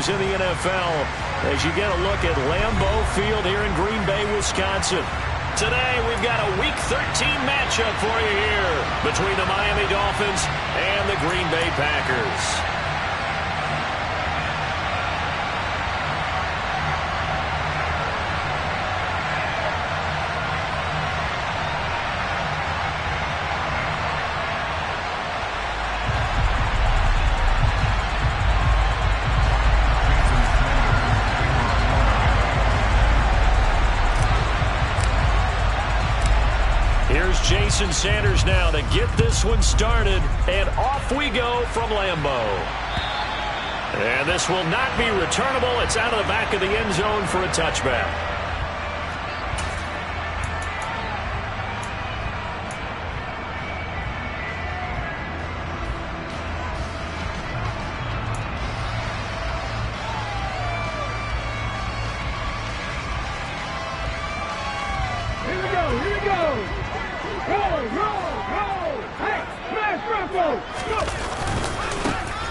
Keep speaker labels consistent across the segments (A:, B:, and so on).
A: games in the NFL as you get a look at Lambeau Field here in Green Bay, Wisconsin. Today, we've got a Week 13 matchup for you here between the Miami Dolphins and the Green Bay Packers. Here's Jason Sanders now to get this one started, and off we go from Lambeau. And this will not be returnable. It's out of the back of the end zone for a touchback.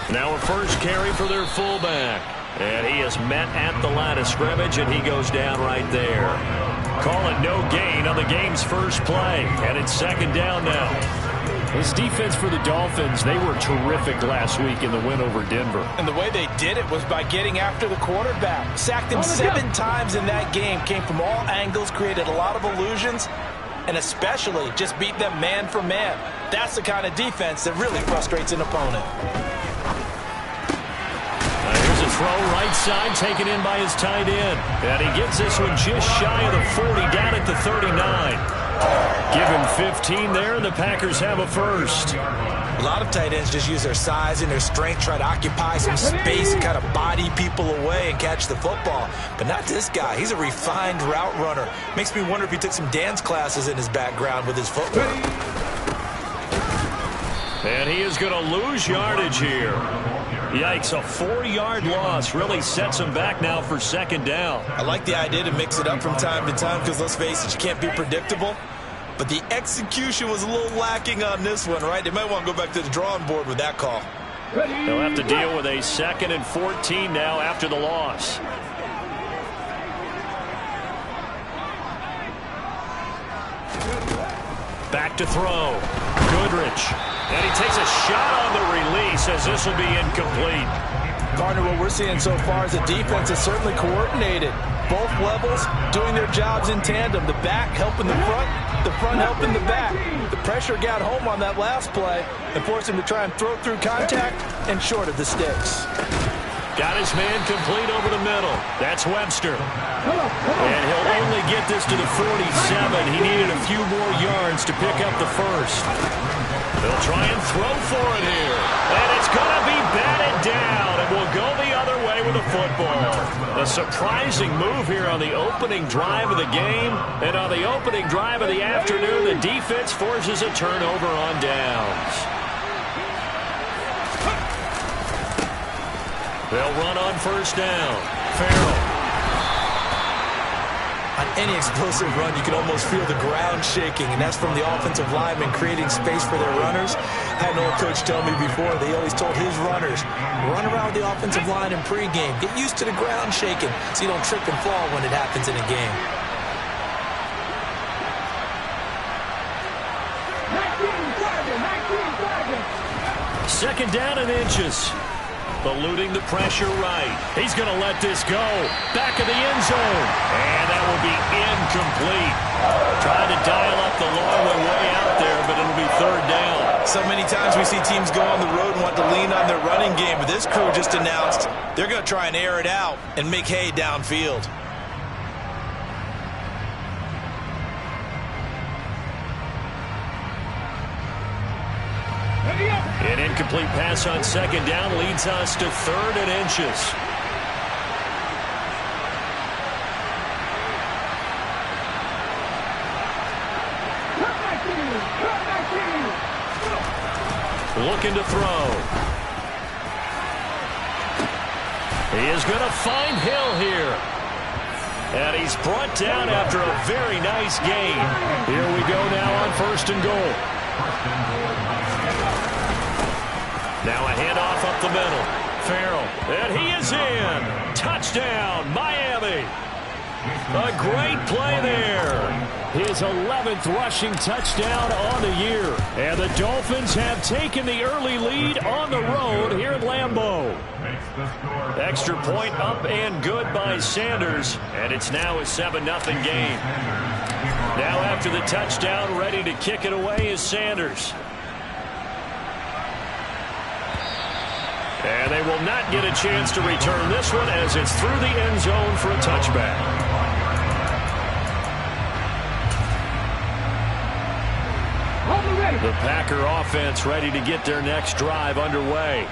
A: Now a first carry for their fullback. And he is met at the line of scrimmage, and he goes down right there. Call it no gain on the game's first play. And it's second down now. His defense for the Dolphins, they were terrific last week in the win over Denver.
B: And the way they did it was by getting after the quarterback. Sacked him 7 times in that game. Came from all angles, created a lot of illusions, and especially just beat them man for man. That's the kind of defense that really frustrates an opponent.
A: Here's a throw right side, taken in by his tight end. And he gets this one just shy of the 40, down at the 39. Give him 15 there, and the Packers have a first.
B: A lot of tight ends just use their size and their strength, try to occupy some space and kind of body people away and catch the football. But not this guy. He's a refined route runner. Makes me wonder if he took some dance classes in his background with his footwork.
A: And he is going to lose yardage here. Yikes, a 4-yard loss really sets him back now for second down.
B: I like the idea to mix it up from time to time because, let's face it, you can't be predictable. But the execution was a little lacking on this one, right? They might want to go back to the drawing board with that call.
A: They'll have to deal with a 2nd and 14 now after the loss. Back to throw. Goodrich. And he takes a shot on the release as this will be incomplete.
B: Gardner, what we're seeing so far is the defense is certainly coordinated. Both levels doing their jobs in tandem. The back helping the front helping the back. The pressure got home on that last play and forced him to try and throw through contact and short of the sticks.
A: Got his man complete over the middle. That's Webster. And he'll only get this to the 47. He needed a few more yards to pick up the first. They'll try and throw for it here. And it's going to be batted down. And we'll go the other way with the football. A surprising move here on the opening drive of the game. And on the opening drive of the afternoon, the defense forces a turnover on downs. They'll run on first down. Farrell.
B: On any explosive run, you can almost feel the ground shaking, and that's from the offensive linemen creating space for their runners. I had an old coach tell me before, they always told his runners, run around the offensive line in pregame. Get used to the ground shaking so you don't trip and fall when it happens in a game.
A: Second down and inches. Eluding the pressure right. He's going to let this go. Back of the end zone. And that will be incomplete. Trying to dial up the long way out there, but it'll be third down.
B: So many times we see teams go on the road and want to lean on their running game, but this crew just announced they're going to try and air it out and make hay downfield.
A: An incomplete pass on second down leads us to 3rd and inches. Looking to throw. He is going to find Hill here. And he's brought down after a very nice gain. Here we go now on 1st and goal. Now a handoff up the middle. Farrell, and he is in. Touchdown, Miami. A great play there. His 11th rushing touchdown on the year. And the Dolphins have taken the early lead on the road here at Lambeau. Extra point up and good by Sanders. And it's now a 7-0 game. Now after the touchdown, ready to kick it away is Sanders. And they will not get a chance to return this one as it's through the end zone for a touchback. The Packer offense ready to get their next drive underway.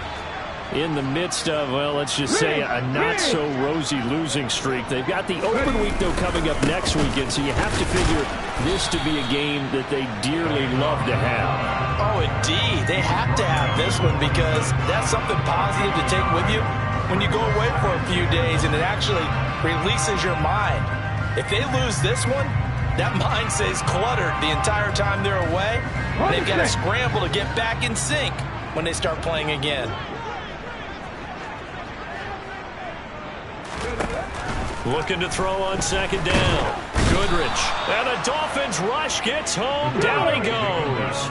A: In the midst of, well, let's just say a not-so-rosy losing streak. They've got the open week, though, coming up next weekend, so you have to figure this to be a game that they dearly love to have.
B: Oh, indeed. They have to have this one because that's something positive to take with you when you go away for a few days, and it actually releases your mind. If they lose this one, that mind stays cluttered the entire time they're away. They've got to scramble to get back in sync when they start playing again.
A: Looking to throw on second down. Goodrich. And the Dolphins rush gets home. Down he goes.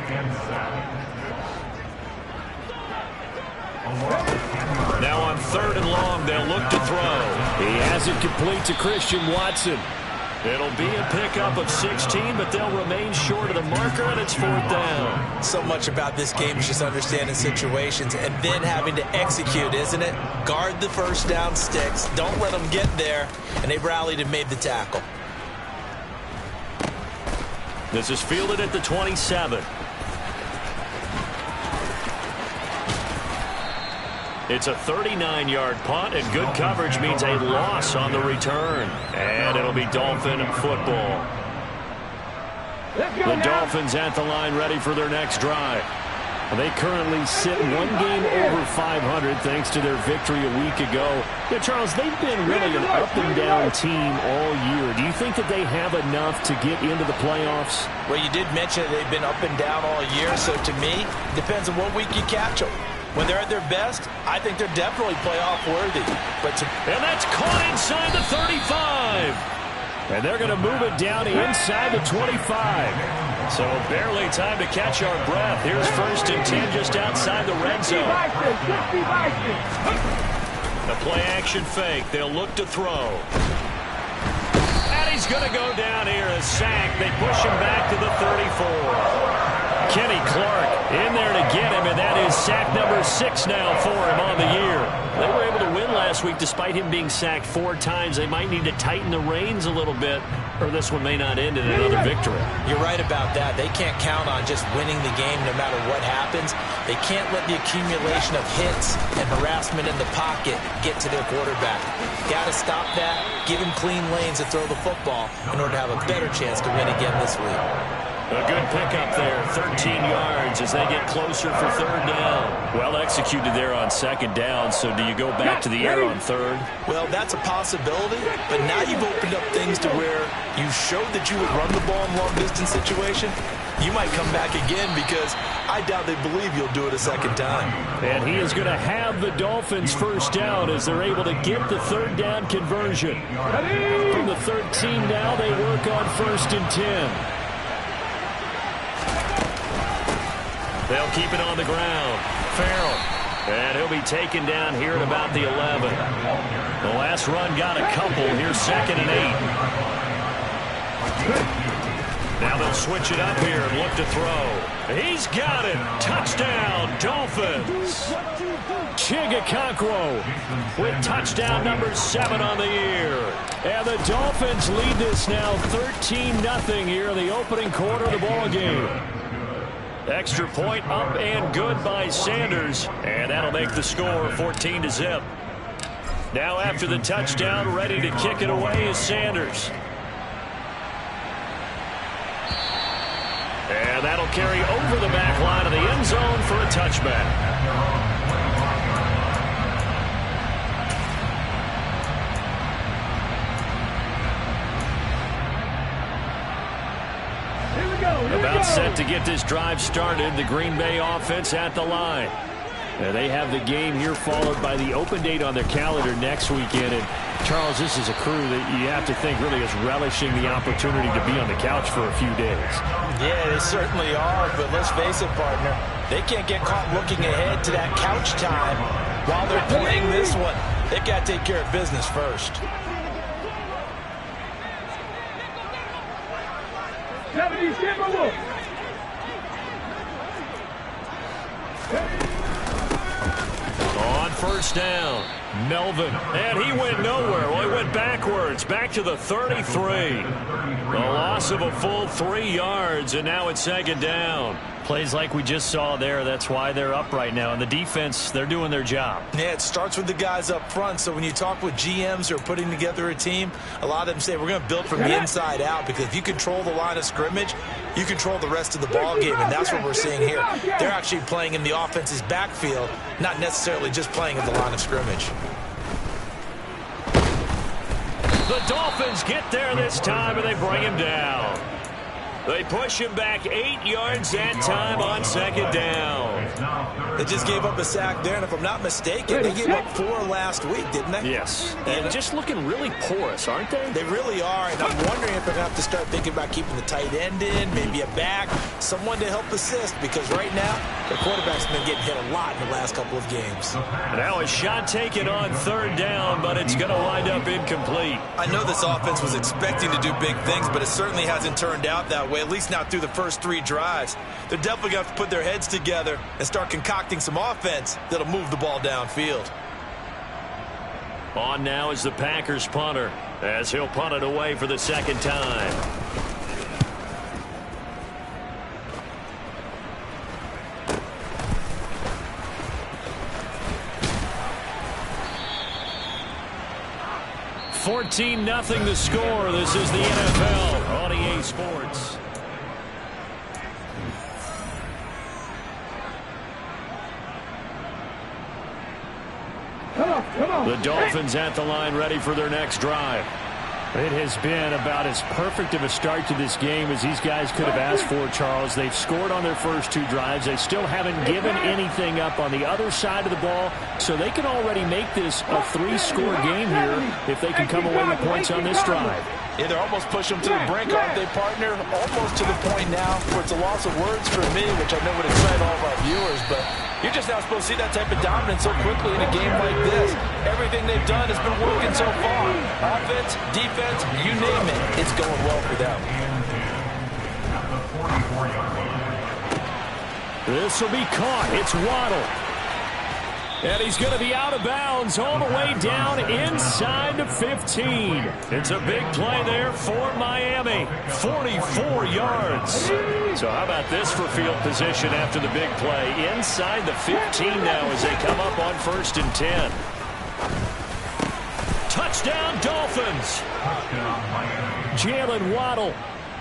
A: Now on 3rd and long, they'll look to throw. He has it complete to Christian Watson. It'll be a pickup of 16, but they'll remain short of the marker, and it's 4th down.
B: So much about this game is just understanding situations and then having to execute, isn't it? Guard the first down sticks. Don't let them get there. And they rallied and made the tackle.
A: This is fielded at the 27. It's a 39-yard punt, and good coverage means a loss on the return. And it'll be Dolphin football. The Dolphins at the line ready for their next drive. They currently sit one game over 500 thanks to their victory a week ago. Yeah, Charles, they've been really an up-and-down team all year. Do you think that they have enough to get into the playoffs?
B: Well, you did mention they've been up and down all year, so to me, it depends on what week you catch them. When they're at their best, I think they're definitely playoff worthy.
A: And that's caught inside the 35. And they're going to move it down inside the 25. So barely time to catch our breath. Here's 1st and 10 just outside the red zone. The play action fake. They'll look to throw. And he's going to go down here. A sack. They push him back to the 34. Kenny Clark in there to get him, and that is sack number 6 now for him on the year. They were able to win last week despite him being sacked 4 times. They might need to tighten the reins a little bit, or this one may not end in another victory.
B: You're right about that. They can't count on just winning the game no matter what happens. They can't let the accumulation of hits and harassment in the pocket get to their quarterback. Got to stop that, give him clean lanes to throw the football in order to have a better chance to win again this week.
A: A good pickup there, 13 yards as they get closer for 3rd down. Well executed there on 2nd down, so do you go back to the air on 3rd?
B: Well, that's a possibility, but now you've opened up things to where you showed that you would run the ball in long-distance situation. You might come back again because I doubt they believe you'll do it a 2nd time.
A: And he is going to have the Dolphins 1st down as they're able to get the 3rd down conversion. From the 13 now, they work on 1st and 10. They'll keep it on the ground. Farrell. And he'll be taken down here at about the 11. The last run got a couple. Here's 2nd and 8. Now they'll switch it up here and look to throw. He's got it. Touchdown, Dolphins. Chigakonkwo with touchdown number 7 on the year. And the Dolphins lead this now 13-0 here in the opening quarter of the ball game. Extra point up and good by Sanders. And that'll make the score 14-0. Now after the touchdown, ready to kick it away is Sanders. And that'll carry over the back line of the end zone for a touchback. About set to get this drive started. The Green Bay offense at the line. They have the game here followed by the open date on their calendar next weekend. And Charles, this is a crew that you have to think really is relishing the opportunity to be on the couch for a few days.
B: Yeah, they certainly are, but let's face it, partner. They can't get caught looking ahead to that couch time while they're playing this one. They've got to take care of business first.
A: On first down, Melvin, and he went nowhere. Well, he went backwards, back to the 33. A loss of a full 3 yards, and now it's second down. Plays like we just saw there. That's why they're up right now. And the defense, they're doing their job.
B: Yeah, it starts with the guys up front. So when you talk with GMs who are putting together a team, a lot of them say we're going to build from the inside out, because if you control the line of scrimmage, you control the rest of the ball game, and that's what we're seeing here. They're actually playing in the offense's backfield, not necessarily just playing at the line of scrimmage.
A: The Dolphins get there this time, and they bring him down. They push him back 8 yards that time on second down.
B: They just gave up a sack there, and if I'm not mistaken, they gave up 4 last week, didn't they?
A: Yes. And just looking really porous, aren't they?
B: They really are, and I'm wondering if they're going to have to start thinking about keeping the tight end in, maybe a back, someone to help assist, because right now, the quarterback's been getting hit a lot in the last couple of games.
A: Now a shot taken on third down, but it's going to wind up incomplete.
B: I know this offense was expecting to do big things, but it certainly hasn't turned out that way, at least not through the first 3 drives. They're definitely going to have to put their heads together and start concocting some offense that'll move the ball downfield.
A: On now is the Packers punter, as he'll punt it away for the second time. $14-0 the score. This is the NFL on EA Sports. The Dolphins at the line, ready for their next drive. It has been about as perfect of a start to this game as these guys could have asked for, Charles. They've scored on their first 2 drives. They still haven't given anything up on the other side of the ball, so they can already make this a 3-score game here if they can come away with points on this drive.
B: Yeah, they're almost pushing them to the brink, aren't they, partner? Almost to the point now where it's a loss of words for me, which I know would excite all of our viewers, but you're just not supposed to see that type of dominance so quickly in a game like this. Everything they've done has been working so far. Offense, defense, you name it, it's going well for them.
A: This will be caught. It's Waddle. And he's going to be out of bounds all the way down inside the 15. It's a big play there for Miami. 44 yards. So how about this for field position after the big play? Inside the 15 now as they come up on 1st and 10. Touchdown, Dolphins. Jalen Waddle.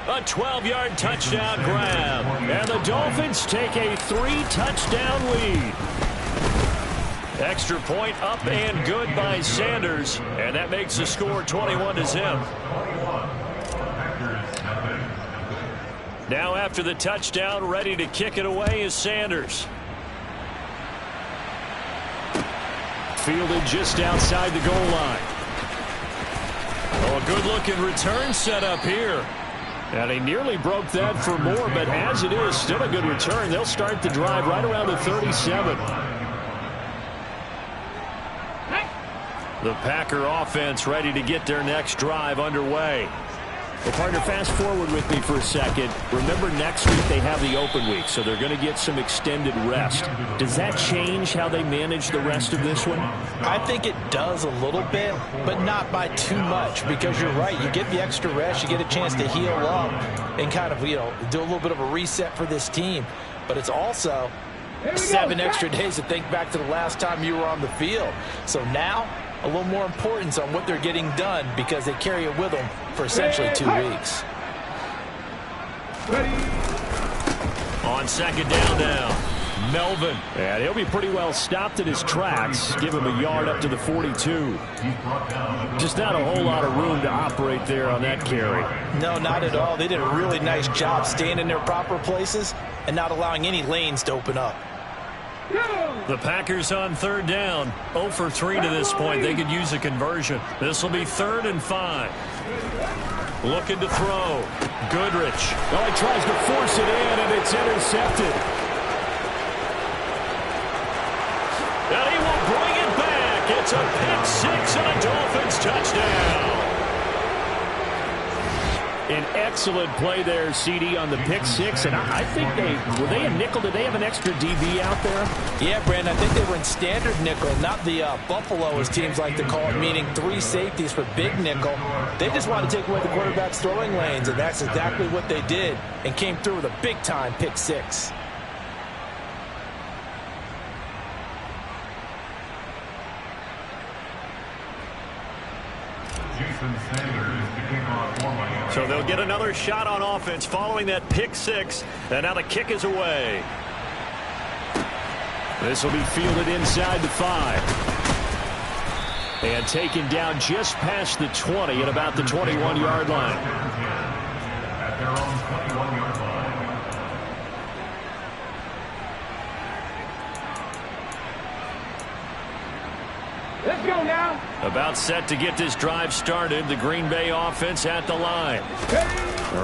A: A 12-yard touchdown grab. And the Dolphins take a 3-touchdown lead. Extra point up and good by Sanders, and that makes the score 21-0. Now after the touchdown, ready to kick it away is Sanders. Fielded just outside the goal line. Oh, a good-looking return set up here. And he nearly broke that for more, but as it is, still a good return. They'll start the drive right around the 37. The Packer offense ready to get their next drive underway. Well, partner, fast forward with me for a second. Remember, next week they have the open week, so they're going to get some extended rest. Does that change how they manage the rest of this one?
B: I think it does a little bit, but not by too much, because you're right. You get the extra rest, you get a chance to heal up and kind of, do a little bit of a reset for this team. But it's also 7 extra days to think back to the last time you were on the field. So now, a little more importance on what they're getting done because they carry it with them for essentially 2 weeks.
A: On second down now, Melvin. And he'll be pretty well stopped in his tracks. Give him a yard up to the 42. Just not a whole lot of room to operate there on that carry.
B: No, not at all. They did a really nice job staying in their proper places and not allowing any lanes to open up.
A: The Packers on third down. 0 for 3 to this point. They could use a conversion. This will be 3rd and 5. Looking to throw. Goodrich. Oh, he tries to force it in, and it's intercepted. And he will bring it back. It's a pick 6 and a Dolphins touchdown. An excellent play there, CD, on the pick 6. And I think were they a nickel? Did they have an extra DB out there?
B: Yeah, Brandon, I think they were in standard nickel, not the Buffalo, as teams like to call it, meaning 3 safeties for big nickel. They just wanted to take away the quarterback's throwing lanes, and that's exactly what they did, and came through with a big-time pick 6.
A: So they'll get another shot on offense following that pick 6. And now the kick is away. This will be fielded inside the 5. And taken down just past the 20 at about the 21-yard line. At their own 21-yard line. Let's go now. About set to get this drive started. The Green Bay offense at the line.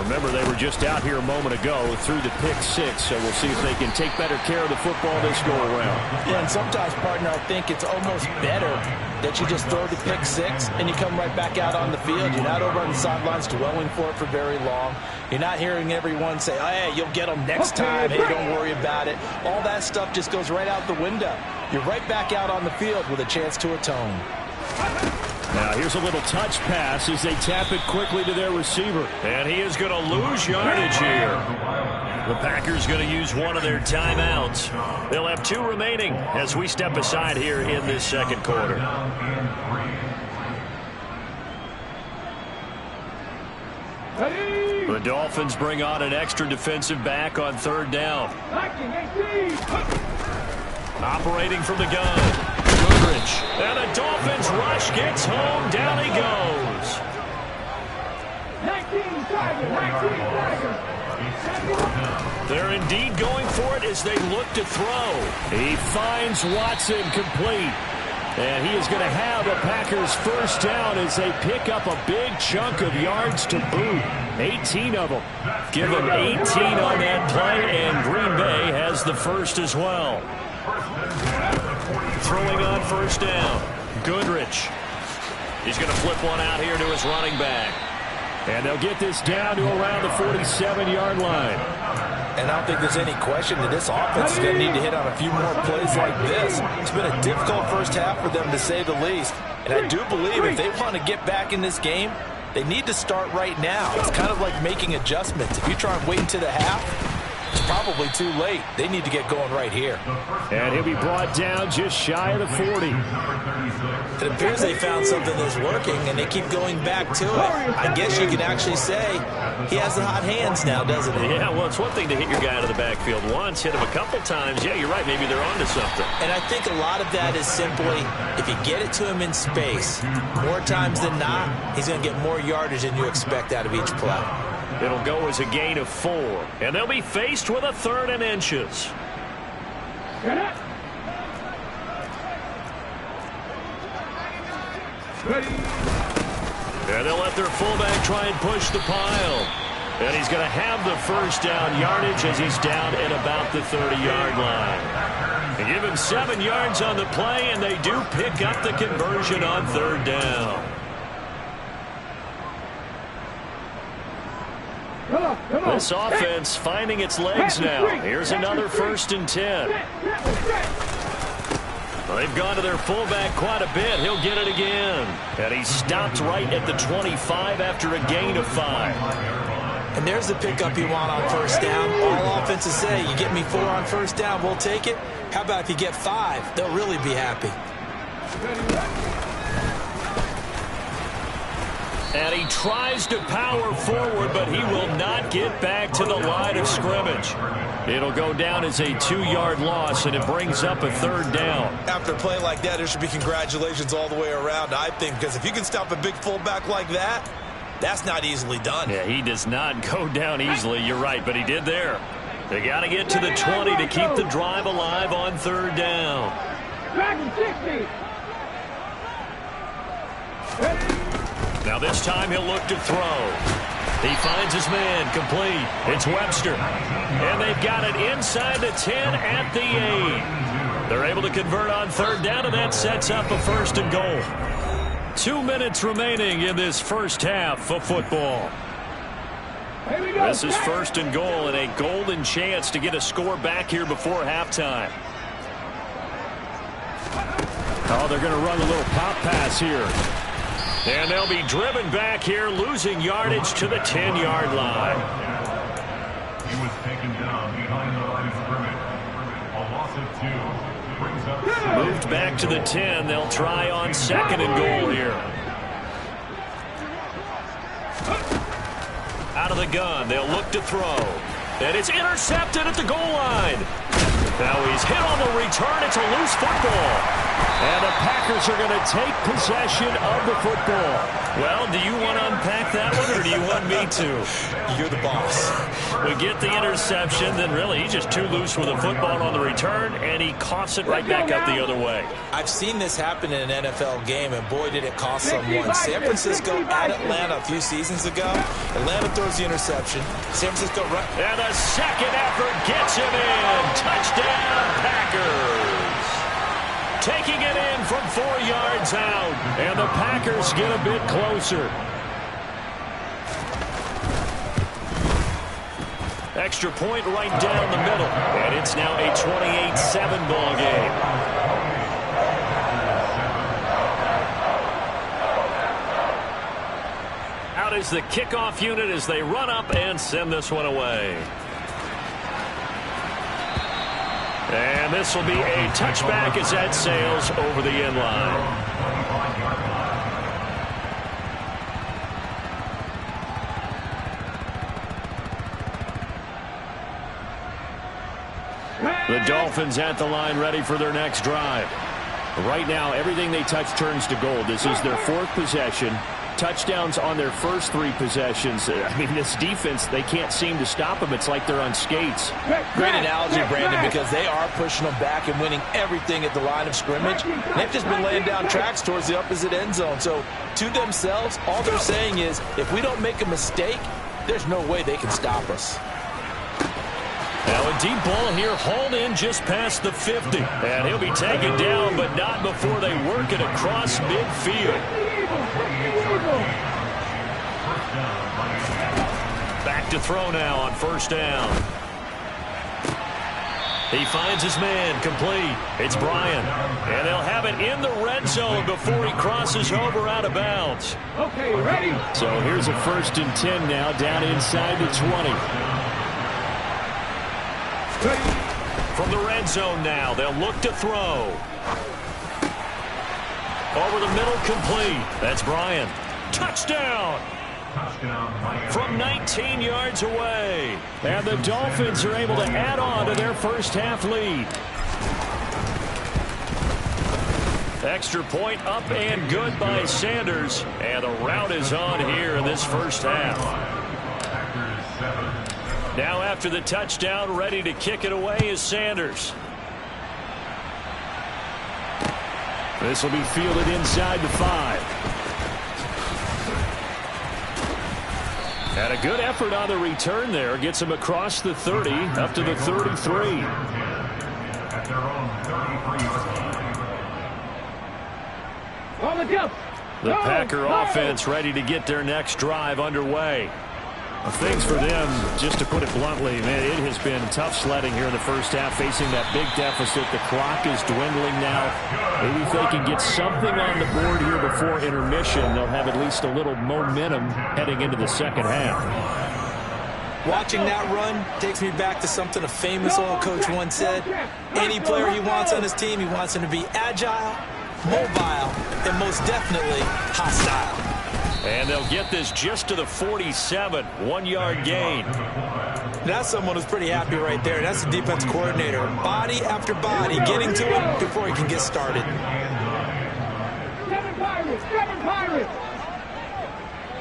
A: Remember, they were just out here a moment ago through the pick 6, so we'll see if they can take better care of the football this go around.
B: Yeah, and sometimes, partner, I think it's almost better that you just throw the pick 6 and you come right back out on the field. You're not over on the sidelines dwelling for it for very long. You're not hearing everyone say, oh, hey, you'll get them next time. Hey, don't worry about it. All that stuff just goes right out the window. You're right back out on the field with a chance to atone.
A: Now here's a little touch pass as they tap it quickly to their receiver. And he is going to lose yardage here. The Packers going to use one of their timeouts. They'll have 2 remaining as we step aside here in this second quarter. The Dolphins bring on an extra defensive back on third down. Operating from the gun. Goodrich. And the Dolphins rush gets home. Down he goes.
C: 19 Tigers.
A: They're indeed going for it as they look to throw. He finds Watson complete. And he is going to have a Packers first down as they pick up a big chunk of yards to boot. 18 of them. Give them 18 on that play, and Green Bay has the first as well. Throwing on first down. Goodrich. He's going to flip one out here to his running back. And they'll get this down to around the 47-yard line.
B: And I don't think there's any question that this offense is going to need to hit on a few more plays like this. It's been a difficult first half for them, to say the least. And I do believe if they want to get back in this game, they need to start right now. It's kind of like making adjustments. If you try and wait until the half, it's probably too late. They need to get going right here.
A: And he'll be brought down just shy of the 40.
B: It appears they found something that's working, and they keep going back to it. I guess you can actually say he has the hot hands now, doesn't he?
A: Yeah, well, it's one thing to hit your guy out of the backfield once, hit him a couple times. Yeah, you're right. Maybe they're onto something.
B: And I think a lot of that is simply if you get it to him in space, more times than not, he's going to get more yardage than you expect out of each play.
A: It'll go as a gain of 4. And they'll be faced with a 3rd and inches. And they'll let their fullback try and push the pile. And he's going to have the first down yardage as he's down at about the 30-yard line. They give him 7 yards on the play, and they do pick up the conversion on third down. This offense finding its legs now. Here's another 1st and 10. They've gone to their fullback quite a bit. He'll get it again. And he stopped right at the 25 after a gain of 5.
B: And there's the pickup you want on first down. All offenses say, you get me 4 on first down, we'll take it. How about if you get 5? They'll really be happy.
A: And he tries to power forward, but he will not get back to the line of scrimmage. It'll go down as a 2-yard loss, and it brings up a 3rd down.
B: After a play like that, there should be congratulations all the way around, I think, because if you can stop a big fullback like that, that's not easily done.
A: Yeah, he does not go down easily. You're right, but he did there. They got to get to the 20 to keep the drive alive on third down. Now this time he'll look to throw. He finds his man, complete. It's Webster. And they've got it inside the 10 at the 8. They're able to convert on third down, and that sets up a first and goal. 2 minutes remaining in this first half of football. This is first and goal and a golden chance to get a score back here before halftime. Oh, they're going to run a little pop pass here. And they'll be driven back here, losing yardage to the 10-yard line.
D: He was taken down behind the line of scrimmage. A loss of 2.
A: Moved back to the 10. They'll try on second and goal here. Out of the gun. They'll look to throw. And it's intercepted at the goal line. Now he's hit on the return. It's a loose football. And the Packers are going to take possession of the football. Well, do you want to unpack that one, or do you want me to?
B: You're the boss.
A: We get the interception, then really he's just too loose with the football on the return, and he coughs it right back up the other way.
B: I've seen this happen in an NFL game, and boy, did it cost someone. San Francisco at Atlanta a few seasons ago. Atlanta throws the interception. San Francisco right.
A: And a second effort gets him in. Touchdown, Packers. Taking it in from 4 yards out. And the Packers get a bit closer. Extra point right down the middle. And it's now a 28-7 ball game. Out is the kickoff unit as they run up and send this one away. And this will be a touchback as that sails over the end line. The Dolphins at the line ready for their next drive. Right now, everything they touch turns to gold. This is their 4th possession. Touchdowns on their first 3 possessions. I mean, this defense, they can't seem to stop them. It's like they're on skates.
B: Great analogy, Brandon, because they are pushing them back and winning everything at the line of scrimmage. They've just been laying down tracks towards the opposite end zone. So, to themselves, all they're saying is, if we don't make a mistake, there's no way they can stop us.
A: Now a deep ball here, hauled in just past the 50. And he'll be taken down, but not before they work it across midfield. Back to throw now on first down. He finds his man, complete. It's Bryant. And they'll have it in the red zone before he crosses over out of bounds.
C: Okay, ready?
A: So here's a 1st and 10 now, down inside the 20. From the red zone now, they'll look to throw. Over the middle, complete. That's Bryant. Touchdown! From 19 yards away. And the Dolphins are able to add on to their first half lead. Extra point up and good by Sanders. And the route is on here in this first half. Now after the touchdown, ready to kick it away is Sanders. This will be fielded inside the 5. And a good effort on the return there. Gets him across the 30, up to the 33. The Packer offense ready to get their next drive underway. Things for them, just to put it bluntly, man, it has been tough sledding here in the first half, facing that big deficit. The clock is dwindling now. Maybe if they can get something on the board here before intermission, they'll have at least a little momentum heading into the second half.
B: Watching that run takes me back to something a famous old coach once said. Any player he wants on his team, he wants him to be agile, mobile, and most definitely hostile.
A: And they'll get this just to the 47, 1-yard gain.
B: That's someone who's pretty happy right there. That's the defense coordinator. Body after body, getting to it before he can get started.
C: 7 Pirates, 7 Pirates.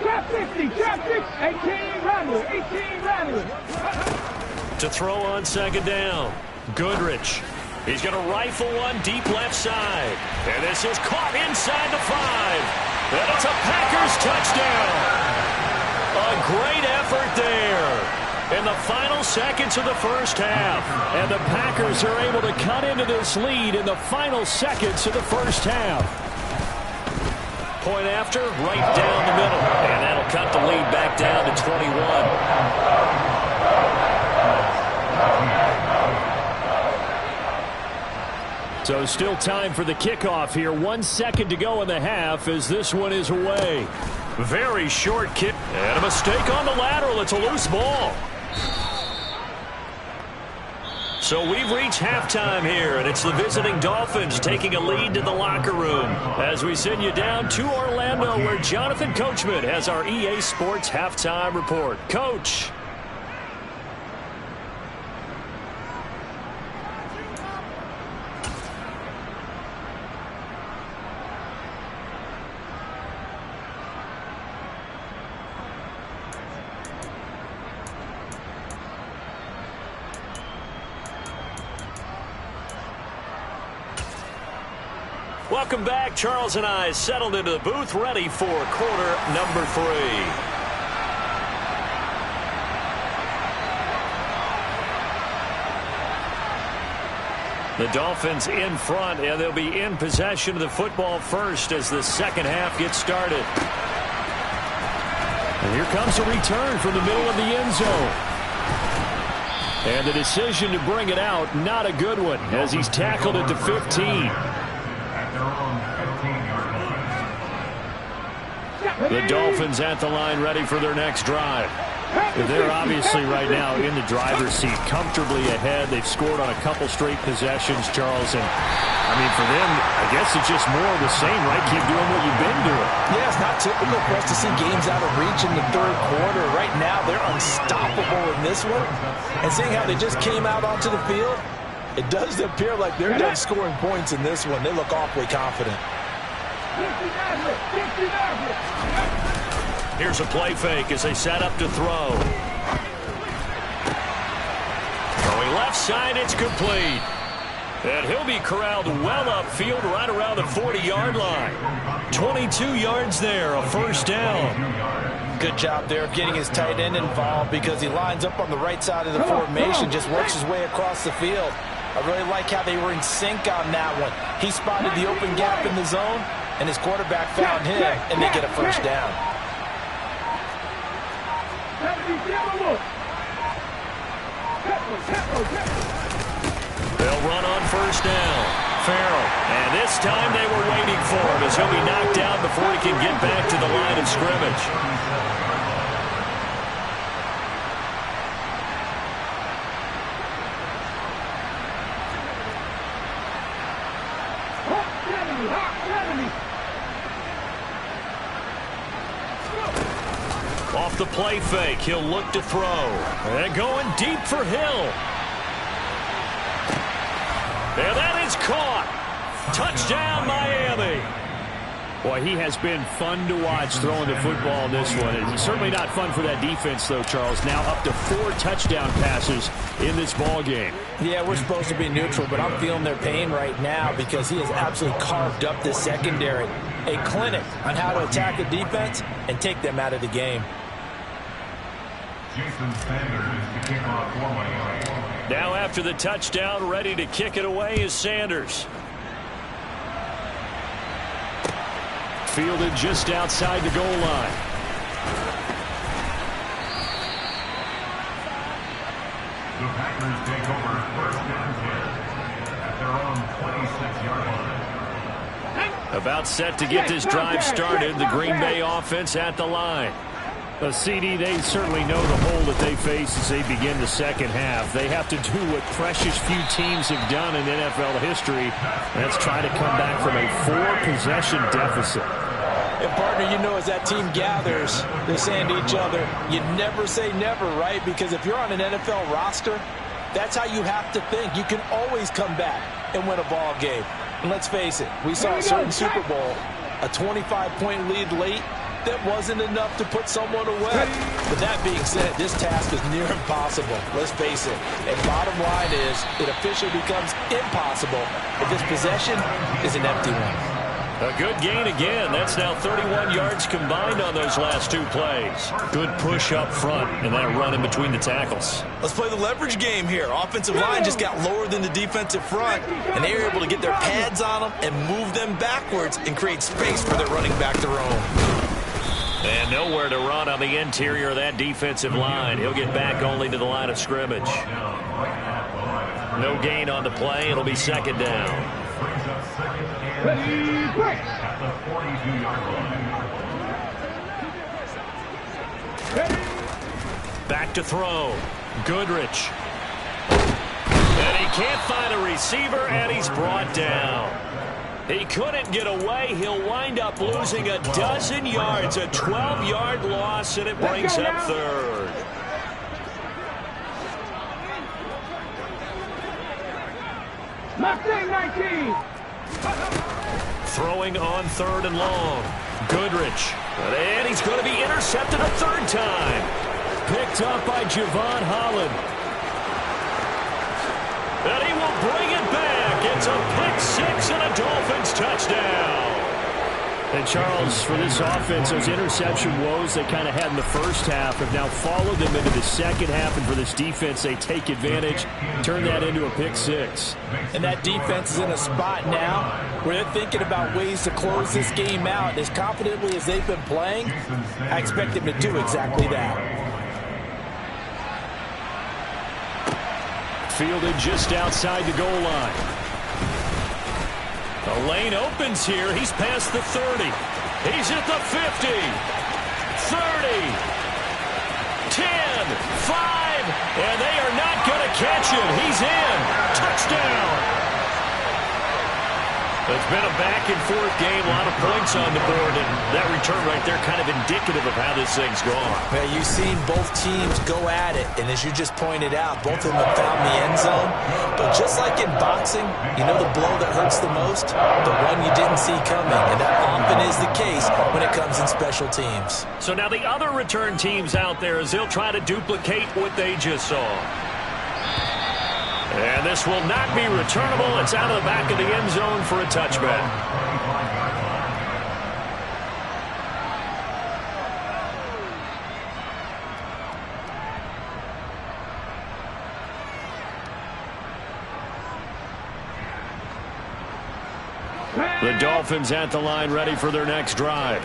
C: Trap 60, trap 6, 18 Rattler, 18 Rattler.
A: To throw on second down. Goodrich. He's going to rifle one deep left side. And this is caught inside the 5. And it's a Packers touchdown. A great effort there in the final seconds of the first half. And the Packers are able to cut into this lead in the final seconds of the first half. Point after, right down the middle. And that'll cut the lead back down to 21. So still time for the kickoff here. 1 second to go in the half as this one is away. Very short kick. And a mistake on the lateral. It's a loose ball. So we've reached halftime here, and it's the visiting Dolphins taking a lead to the locker room as we send you down to Orlando where Jonathan Coachman has our EA Sports halftime report. Coach. Welcome back. Charles and I settled into the booth, ready for quarter number 3. The Dolphins in front, and they'll be in possession of the football first as the second half gets started. And here comes a return from the middle of the end zone. And the decision to bring it out, not a good one, as he's tackled at the 15. The Dolphins at the line ready for their next drive. They're obviously right now in the driver's seat, comfortably ahead. They've scored on a couple straight possessions, Charles. And, I mean, for them, I guess it's just more of the same, right? Keep doing what you've been doing.
B: Yeah, it's not typical for us to see games out of reach in the third quarter. Right now, they're unstoppable in this one. And seeing how they just came out onto the field, it does appear like they're done scoring points in this one. They look awfully confident.
A: Here's a play fake as they set up to throw. Going left side, it's complete. And he'll be corralled well upfield right around the 40-yard line. 22 yards there, a first down.
B: Good job there of getting his tight end involved because he lines up on the right side of the formation, just works his way across the field. I really like how they were in sync on that one. He spotted the open gap in the zone, and his quarterback found him, and they get a first down.
A: They'll run on first down. Farrell. And this time they were waiting for him as he'll be knocked down before he can get back to the line of scrimmage. Off the play fake, he'll look to throw. And going deep for Hill. And that is caught. Touchdown, Miami. Boy, he has been fun to watch throwing the football in this one. It's certainly not fun for that defense, though, Charles. Now up to 4 touchdown passes in this ball game.
B: Yeah, we're supposed to be neutral, but I'm feeling their pain right now because he has absolutely carved up the secondary. A clinic on how to attack a defense and take them out of the game.
A: Now after the touchdown, ready to kick it away is Sanders. Fielded just outside the goal line.
D: The Packers take over first and 10 at their own 26-yard line.
A: About set to get this drive started, the Green Bay offense at the line. CD, they certainly know the hole that they face as they begin the second half. They have to do what precious few teams have done in NFL history. That's try to come back from a 4-possession deficit.
B: And, partner, you know, as that team gathers, they're saying to each other, you never say never, right? Because if you're on an NFL roster, that's how you have to think. You can always come back and win a ball game. And let's face it, we saw a certain Super Bowl, a 25-point lead late, that wasn't enough to put someone away. But that being said, this task is near impossible. Let's face it. And bottom line is, it officially becomes impossible if this possession is an empty one.
A: A good gain again. That's now 31 yards combined on those last two plays. Good push up front and that run in between the tackles.
B: Let's play the leverage game here. Offensive line just got lower than the defensive front, and they were able to get their pads on them and move them backwards and create space for their running back to roam.
A: And nowhere to run on the interior of that defensive line. He'll get back only to the line of scrimmage. No gain on the play. It'll be second down.
D: At the 42-yard line.
A: Back to throw. Goodrich. And he can't find a receiver, and he's brought down. He couldn't get away. He'll wind up losing a dozen yards, a 12-yard loss, and it brings up third.
C: Mustang 19.
A: Throwing on third and long. Goodrich. And he's going to be intercepted a third time. Picked up by Javon Holland. And he will bring it back. It's a pick six and a Dolphins touchdown. And Charles, for this offense, those interception woes they kind of had in the first half have now followed them into the second half. And for this defense, they take advantage, turn that into a pick six.
B: And that defense is in a spot now where they're thinking about ways to close this game out. As confidently as they've been playing, I expect them to do exactly that.
A: Fielded just outside the goal line. The lane opens here. He's past the 30. He's at the 50. 30. 10. 5. And they are not going to catch it. He's in. Touchdown. It's been a back-and-forth game, a lot of points on the board, and that return right there kind of indicative of how this thing's gone.
B: Well, you've seen both teams go at it, and as you just pointed out, both of them have found the end zone. But just like in boxing, you know the blow that hurts the most? The one you didn't see coming, and that often is the case when it comes in special teams.
A: So now the other return teams out there as they'll try to duplicate what they just saw. And this will not be returnable. It's out of the back of the end zone for a touchback. The Dolphins at the line ready for their next drive.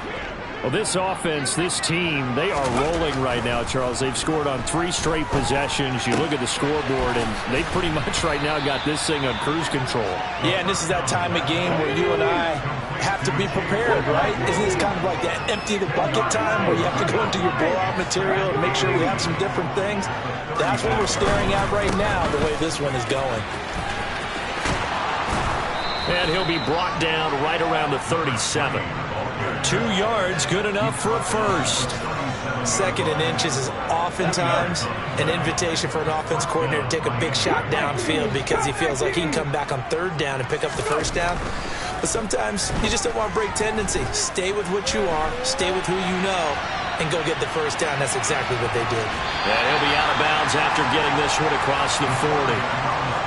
A: Well, this offense, this team, they are rolling right now, Charles. They've scored on 3 straight possessions. You look at the scoreboard, and they pretty much right now got this thing on cruise control.
B: Yeah, and this is that time of game where you and I have to be prepared, right? Isn't this kind of like that empty the bucket time where you have to go into your blowout material and make sure we have some different things? That's what we're staring at right now, the way this one is going.
A: And he'll be brought down right around the 37. 2 yards, good enough for a first.
B: Second and inches is oftentimes an invitation for an offense coordinator to take a big shot downfield because he feels like he can come back on third down and pick up the first down. But sometimes you just don't want to break tendency. Stay with what you are, stay with who you know, and go get the first down. That's exactly what they did.
A: Yeah, he'll be out of bounds after getting this one across the 40.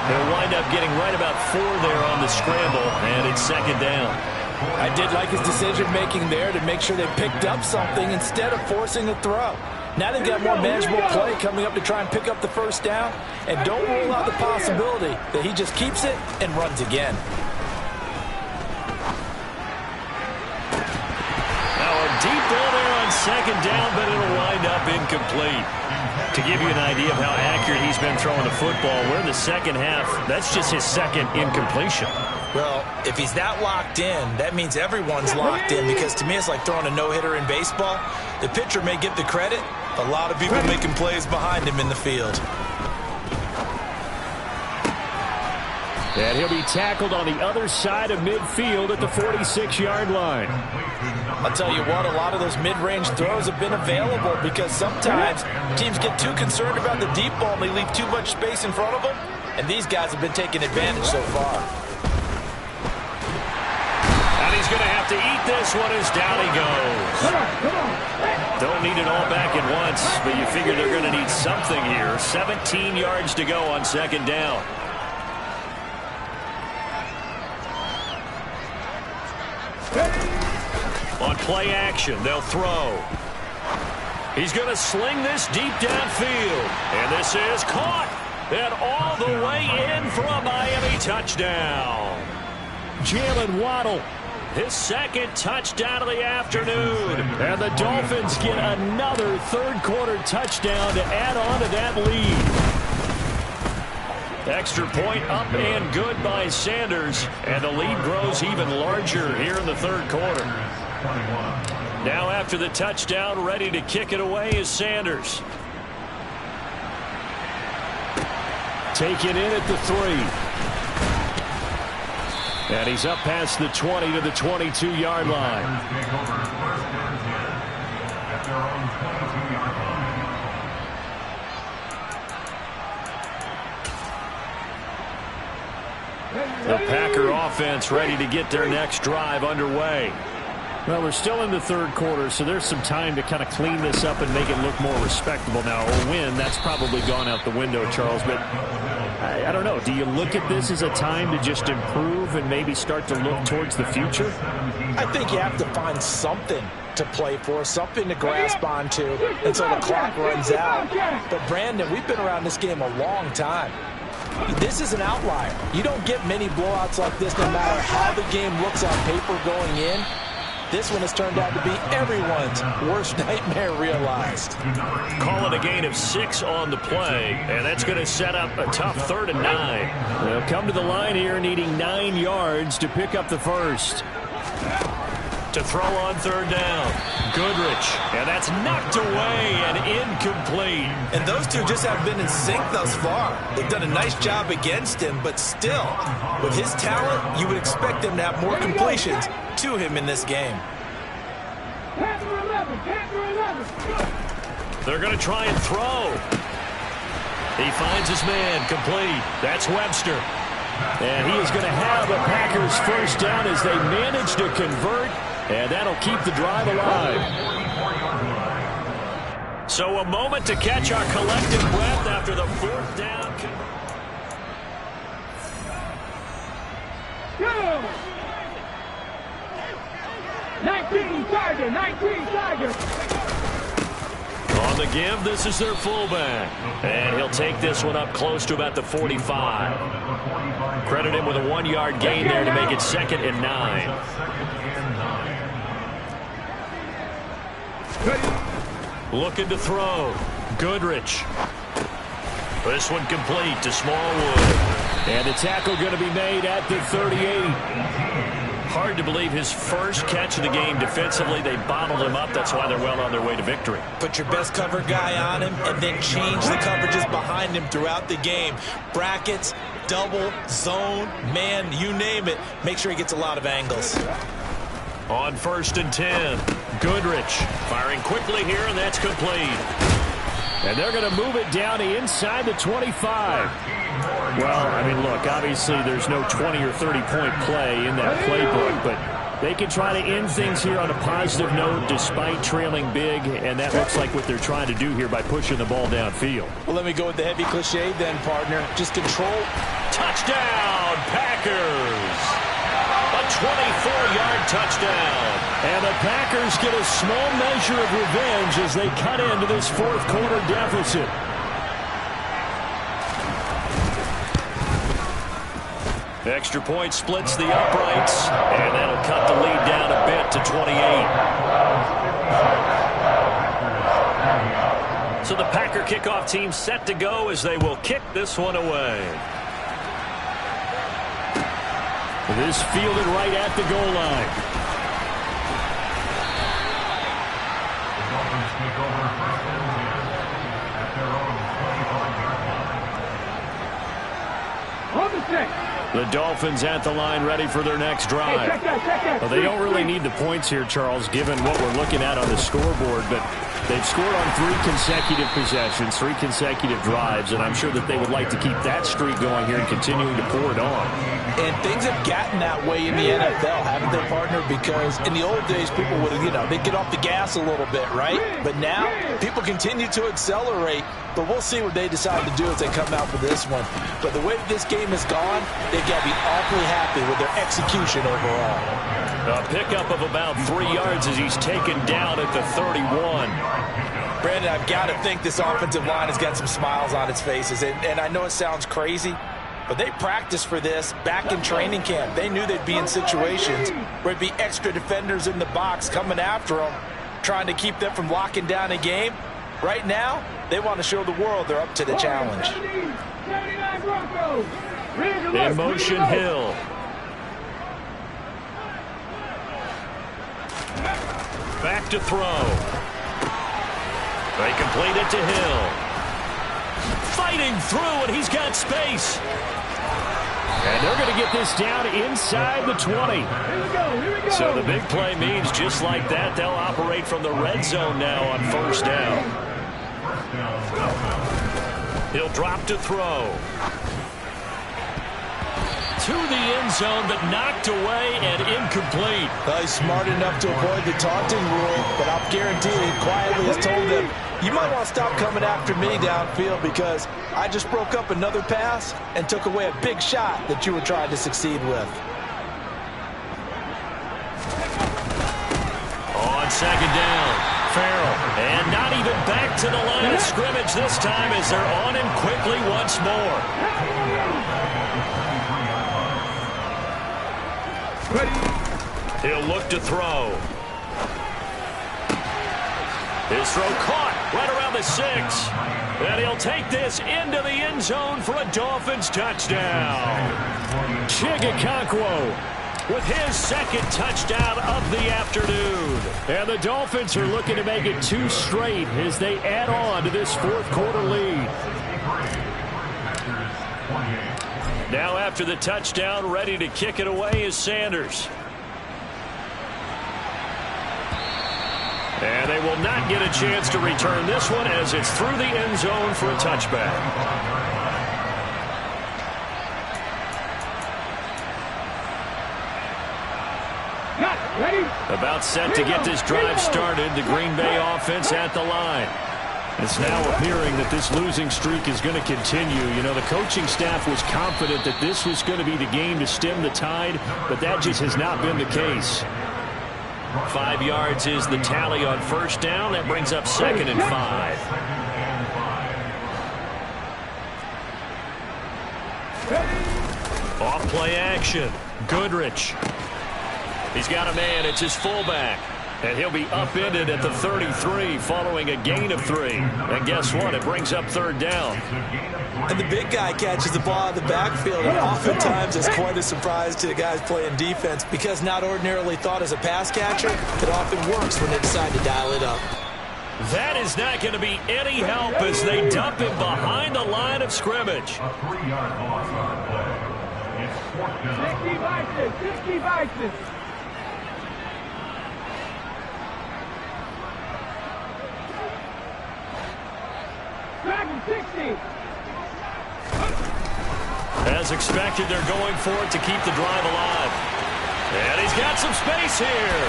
A: They'll wind up getting right about 4 there on the scramble, and it's second down.
B: I did like his decision-making there to make sure they picked up something instead of forcing a throw. Now they've got more manageable play coming up to try and pick up the first down, and don't rule out the possibility that he just keeps it and runs again.
A: Now a deep ball there on second down, but it'll wind up incomplete. To give you an idea of how accurate he's been throwing the football, we're in the second half. That's just his second incompletion.
B: Well, if he's that locked in, that means everyone's locked in, because to me it's like throwing a no-hitter in baseball. The pitcher may get the credit, a lot of people making plays behind him in the field.
A: And he'll be tackled on the other side of midfield at the 46-yard line.
B: I'll tell you what, a lot of those mid-range throws have been available because sometimes teams get too concerned about the deep ball and they leave too much space in front of them, and these guys have been taking advantage so far.
A: And he's going to have to eat this one as down he goes. it all back at once, but you figure they're going to need something here. 17 yards to go on second down. On play action, they'll throw. He's going to sling this deep downfield. And this is caught. And all the way in for a Miami touchdown. Jalen Waddle, his second touchdown of the afternoon. And the Dolphins get another third-quarter touchdown to add on to that lead. Extra point up and good by Sanders. And the lead grows even larger here in the third quarter. Now after the touchdown, ready to kick it away is Sanders. Taken in at the 3. And he's up past the 20 to the 22-yard line. The Packer offense ready to get their next drive underway. Well, we're still in the third quarter, so there's some time to kind of clean this up and make it look more respectable now. A win, that's probably gone out the window, Charles, but I don't know. Do you look at this as a time to just improve and maybe start to look towards the future?
B: I think you have to find something to play for, something to grasp onto until the clock runs out. But, Brandon, we've been around this game a long time. This is an outlier. You don't get many blowouts like this no matter how the game looks on paper going in. This one has turned out to be everyone's worst nightmare realized.
A: Call it a gain of 6 on the play, and that's going to set up a tough 3rd and 9. They'll come to the line here needing 9 yards to pick up the first. To throw on 3rd down. Goodrich, and that's knocked away and incomplete.
B: And those two just have been in sync thus far. They've done a nice job against him, but still, with his talent, you would expect him to have more completions to him in this game.
A: They're going to try and throw. He finds his man, complete. That's Webster. And he is going to have a Packers first down as they manage to convert, and that'll keep the drive alive. So a moment to catch our collective breath after the 4th down.
C: 19 Tiger, 19 Tiger.
A: On the give, this is their fullback. And he'll take this one up close to about the 45. Credit him with a 1-yard gain there to make it 2nd and 9. Looking to throw. Goodrich. This one complete to Smallwood. And the tackle going to be made at the 38. Hard to believe his first catch of the game defensively. They bottled him up. That's why they're well on their way to victory.
B: Put your best cover guy on him and then change the coverages behind him throughout the game. Brackets, double, zone, man, you name it. Make sure he gets a lot of angles.
A: On 1st and 10, Goodrich firing quickly here, and that's complete. And they're going to move it down to inside the 25. Well, I mean, look, obviously there's no 20 or 30-point play in that playbook, but they can try to end things here on a positive note despite trailing big, and that looks like what they're trying to do here by pushing the ball downfield.
B: Well, let me go with the heavy cliche then, partner. Just control.
A: Touchdown, Packers! A 24-yard touchdown. And the Packers get a small measure of revenge as they cut into this 4th quarter deficit. Extra point splits the uprights, and that'll cut the lead down a bit to 28. So the Packer kickoff team set to go as they will kick this one away. This fielded right at the goal line.
D: The Dolphins take over 1st and 10 at their own 25-yard line.
C: On the set.
A: The Dolphins at the line ready for their next drive. Well, they don't really need the points here, Charles, given what we're looking at on the scoreboard, but they've scored on 3 consecutive possessions, 3 consecutive drives, and I'm sure that they would like to keep that streak going here and continuing to pour it on.
B: And things have gotten that way in the NFL, haven't they, partner? Because in the old days, people would, they'd get off the gas a little bit, right? But now, people continue to accelerate, but we'll see what they decide to do as they come out for this one. But the way this game has gone, they've got to be awfully happy with their execution overall.
A: A pickup of about 3 yards as he's taken down at the 31.
B: Brandon, I've got to think this offensive line has got some smiles on its faces. And I know it sounds crazy, but they practiced for this back in training camp. They knew they'd be in situations where it'd be extra defenders in the box coming after them, trying to keep them from locking down a game. Right now, they want to show the world they're up to the challenge.
A: In motion, Hill. Back to throw. They complete it to Hill. Fighting through, and he's got space. And they're going to get this down inside the 20. So the big play means just like that, they'll operate from the red zone now on first down. He'll drop to throw. To the end zone, but knocked away and incomplete.
B: Well, he's smart enough to avoid the taunting rule, but I'll guarantee he quietly has told them, you might want to stop coming after me downfield because I just broke up another pass and took away a big shot that you were trying to succeed with.
A: On second down, Farrell. And not even back to the line of scrimmage this time as they're on him quickly once more. He'll look to throw. His throw caught right around the 6. And he'll take this into the end zone for a Dolphins touchdown. Chigakonkwo with his second touchdown of the afternoon. And the Dolphins are looking to make it 2 straight as they add on to this fourth quarter lead. Now after the touchdown, ready to kick it away is Sanders. And they will not get a chance to return this one as it's through the end zone for a touchback. About set to get this drive started, the Green Bay offense at the line. It's now appearing that this losing streak is going to continue. You know, the coaching staff was confident that this was going to be the game to stem the tide, but that just has not been the case. 5 yards is the tally on first down. That brings up 2nd and 5. Off play action. Goodrich. He's got a man. It's his fullback. And he'll be upended at the 33 following a gain of 3. And guess what? It brings up 3rd down.
B: And the big guy catches the ball in the backfield, and oftentimes it's quite a surprise to the guys playing defense because not ordinarily thought as a pass catcher, it often works when they decide to dial it up.
A: That is not going to be any help as they dump him behind the line of scrimmage.
D: A 3-yard loss on the play. It's 4th down.
C: 60 Vikings. Dragon 60.
A: As expected, they're going for it to keep the drive alive. And he's got some space here.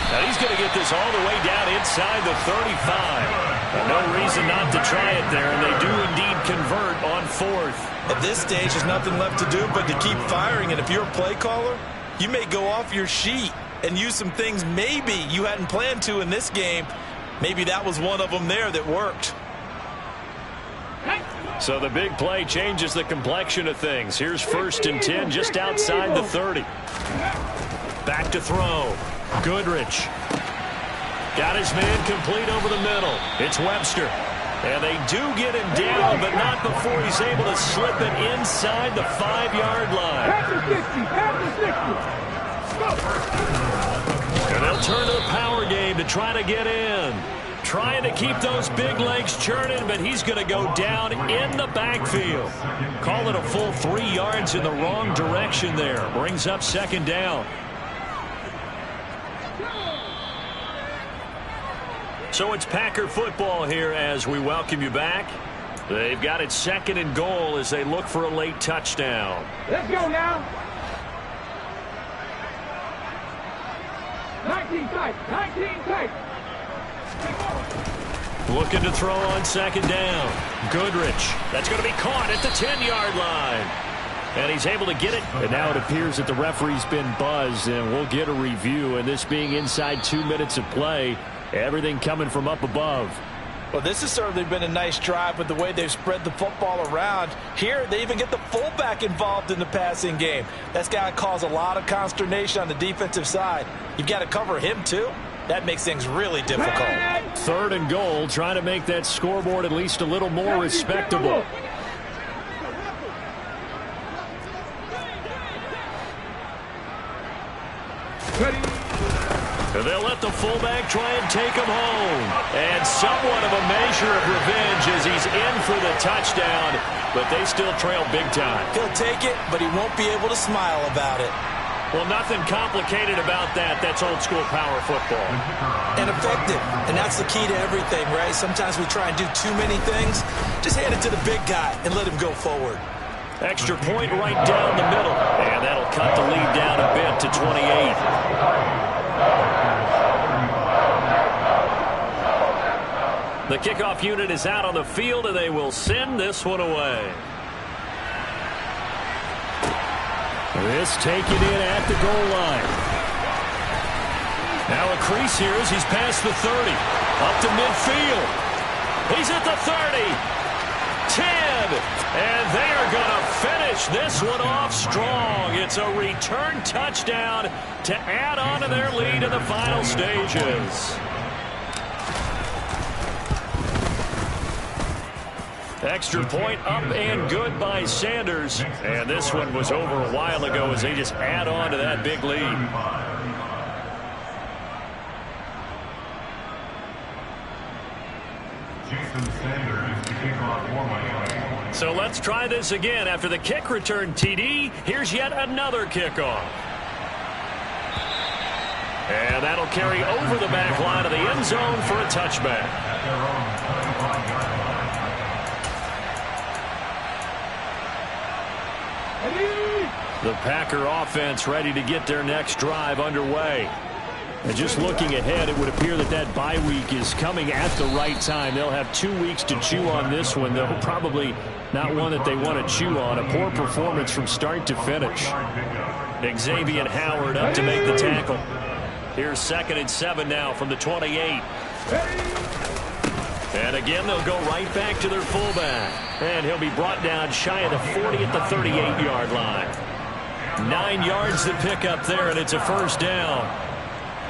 A: And he's going to get this all the way down inside the 35. No reason not to try it there, and they do indeed convert on 4th.
B: At this stage, there's nothing left to do but to keep firing, and if you're a play caller, you may go off your sheet and use some things maybe you hadn't planned to in this game. Maybe that was one of them there that worked.
A: So the big play changes the complexion of things. Here's 1st and 10 just outside the 30. Back to throw. Goodrich. Got his man complete over the middle. It's Webster. And they do get him down, but not before he's able to slip it inside the 5-yard line. And they'll turn to the power game to try to get in. trying to keep those big legs churning, but he's going to go down in the backfield. Call it a full 3 yards in the wrong direction there. Brings up second down. So it's Packer football here as we welcome you back. They've got it 2nd and goal as they look for a late touchdown.
C: Let's go now. 19 tight. 19 tight.
A: Looking to throw on 2nd down. Goodrich. That's going to be caught at the 10-yard line. And he's able to get it. And now it appears that the referee's been buzzed, and we'll get a review. And this being inside 2 minutes of play, everything coming from up above.
B: Well, this has certainly been a nice drive with the way they've spread the football around. Here, they even get the fullback involved in the passing game. That's got to cause a lot of consternation on the defensive side. You've got to cover him, too. That makes things really difficult.
A: 3rd and goal, trying to make that scoreboard at least a little more respectable. They'll let the fullback try and take him home. And somewhat of a measure of revenge as he's in for the touchdown, but they still trail big time.
B: He'll take it, but he won't be able to smile about it.
A: Well, nothing complicated about that. That's old-school power football.
B: And effective. And that's the key to everything, right? Sometimes we try and do too many things. Just hand it to the big guy and let him go forward.
A: Extra point right down the middle. And that'll cut the lead down a bit to 28. The kickoff unit is out on the field, and they will send this one away. This taken in at the goal line. Now a crease here as he's past the 30. Up to midfield. He's at the 30. 10. And they are going to finish this one off strong. It's a return touchdown to add on to their lead in the final stages. Extra point up and good by Sanders. And this one was over a while ago as they just add on to that big lead. So let's try this again. After the kick return TD, here's yet another kickoff. And that'll carry over the back line of the end zone for a touchback. The Packer offense ready to get their next drive underway. And just looking ahead, it would appear that that bye week is coming at the right time. They'll have 2 weeks to chew on this one, though probably not one that they want to chew on. A poor performance from start to finish. Xavier Howard up to make the tackle. Here's 2nd and 7 now from the 28. And again, they'll go right back to their fullback. And he'll be brought down shy of the 40 at the 38-yard line. 9 yards to pick up there, and it's a first down.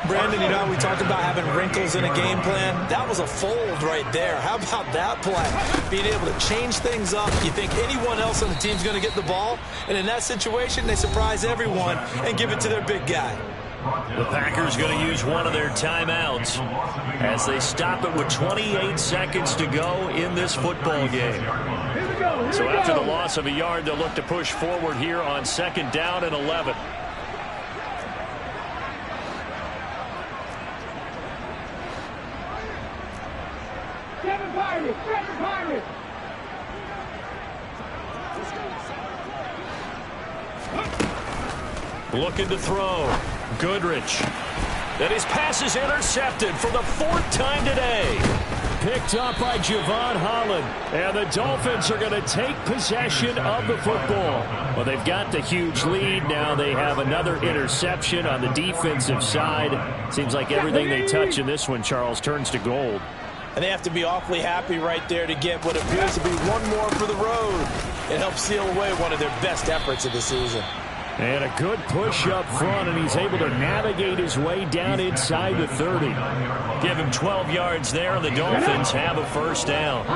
B: Brandon, you know, we talked about having wrinkles in a game plan. That was a fold right there. How about that play? Being able to change things up. You think anyone else on the team's going to get the ball? And in that situation, they surprise everyone and give it to their big guy.
A: The Packers going to use one of their timeouts as they stop it with 28 seconds to go in this football game. So after the loss of a yard, they'll look to push forward here on 2nd down and 11. Looking to throw. Goodrich. And his pass is intercepted for the 4th time today. Picked up by Javon Holland. And the Dolphins are going to take possession of the football. Well, they've got the huge lead. Now they have another interception on the defensive side. Seems like everything they touch in this one, Charles, turns to gold.
B: And they have to be awfully happy right there to get what appears to be one more for the road. It helps seal away one of their best efforts of the season.
A: And a good push up front, and he's able to navigate his way down inside the 30. Give him 12 yards there, and the Dolphins have a first down.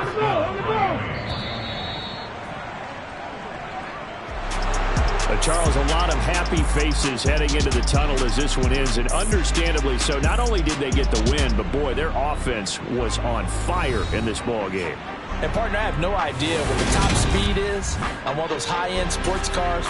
A: A Charles, a lot of happy faces heading into the tunnel as this one ends, and understandably so. Not only did they get the win, but, boy, their offense was on fire in this ball game.
B: And, partner, I have no idea what the top speed is on one of those high-end sports cars.